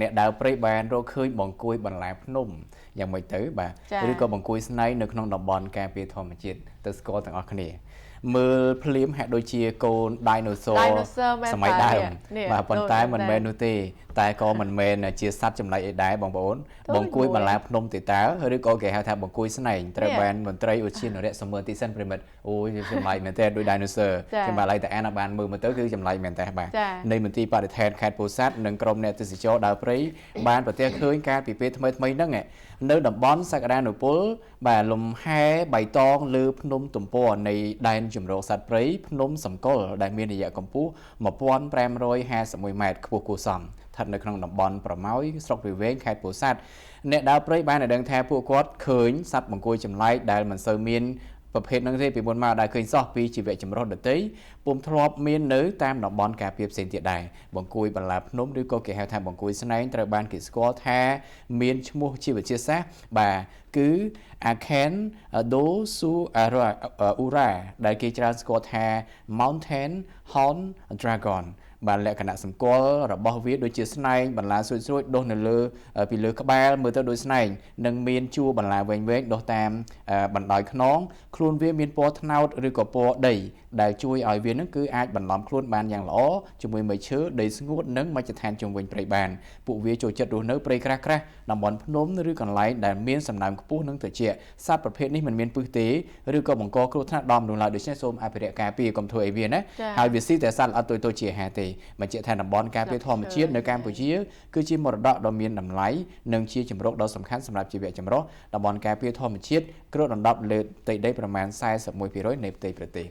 អ្នកដើរព្រៃបានរកឃើញបង្គាយបន្លែភ្នំយ៉ាងម៉េចទៅបាទឬក៏បង្គាយស្នៃនៅក្នុងតំបន់ការពារធម្មជាតិទៅស្គាល់ទាំងអស់គ្នាមើលភ្លាមហាក់ដូចជាកូន dinosaur សម័យដើមបាទប៉ុន្តែមិនមែននោះទេតែក៏មិនមែនជាសត្វចម្លែកអីដែរបងប្អូនបង្គាយបន្លែភ្នំទេតើឬក៏គេហៅថាបង្គាយស្នៃត្រូវបានមន្ត្រីឧទ្យានុរក្សសម្មើទីសិនប្រិមិត្តអូយចម្លែកមែនតើដូច dinosaur ចម្លែកតែអានបានមើលទៅគឺចម្លែកមែនតើបាទនៃមន្ទីរបរិស្ថានខេត្តពោធិ៍សាត់និងក្រុមអ្នកទេសចរដើរព្រៃបានប្រទះឃើញការពីពេលថ្មីហ្នឹងនៅតំបន់សក្តានុពលបាទលំហែបៃតងលើភ្នំទំព័រនៃដែនជម្រកសត្វព្រៃភ្នំសម្គាល់ដែលមានរយៈកម្ពស់1551ម៉ែត្រខ្ពស់គួរសមស្ថិតនៅក្នុងតំបន់ប្រម៉ោយស្រុកព្រៃវែងខេត្តពោធិ៍សាត់អ្នកដើរព្រៃបានដឹងថាពួកគាត់ឃើញសត្វបង្គោលចម្លែកដែលមិនសូវមានប្រភេទហ្នឹងទេពីមុនមកដែលឃើញសោះពីជីវៈចម្រុះដទៃពុំធ្លាប់មាននៅតាមតំបន់ការពារផ្សេងទៀតដែរបង្គោលបន្លែភ្នំឬក៏គេហៅថាបង្គោលស្នែងត្រូវបានគេស្គាល់ថាមានឈ្មោះជាវិទ្យាសាស្ត្របាទគឺ Acan dorsura ដែលគេច្រើនស្គាល់ថា Mountain Horn Dragon បានលក្ខណៈសម្គាល់របស់វាដូចជាស្នែងបន្លាស្រួចដុះនៅលើពីលើក្បាលមើលទៅដូចស្នែងនិងមានជួរបន្លាវែងដុះតាមបណ្ដោយខ្នងខ្លួនវាមានពណ៌ត្នោតឬក៏ពណ៌ដីដែលជួយឲ្យវានឹងគឺអាចបន្លំខ្លួនបានយ៉ាងល្អជាមួយមែកឈើដីស្ងួតនិងមជ្ឈដ្ឋានជុំវិញព្រៃបានពួកវាចូលចិត្តរស់នៅព្រៃក្រាស់ៗតំបន់ភ្នំឬកន្លែងដែលមានសំណើមខ្ពស់និងត្រជាក់សត្វប្រភេទនេះមិនមានពឹសទេឬក៏បង្កគ្រោះថ្នាក់ដល់មនុស្សឡើយដូច្នេះសូមអភិរក្សការពារកុំធ្វើឲ្យវាណាហើយវាស៊ីតែសត្វល្អិតតូចៗជាអាហារទេបញ្ជាក់ថាតំបន់ការពារធម្មជាតិនៅកម្ពុជាគឺជាមរតកដ៏មានតម្លៃនិងជាជម្រកដ៏សំខាន់សម្រាប់ជីវៈចម្រុះតំបន់ការពារធម្មជាតិគ្របដណ្ដប់លើផ្ទៃដីប្រមាណ41%នៃផ្ទៃប្រទេស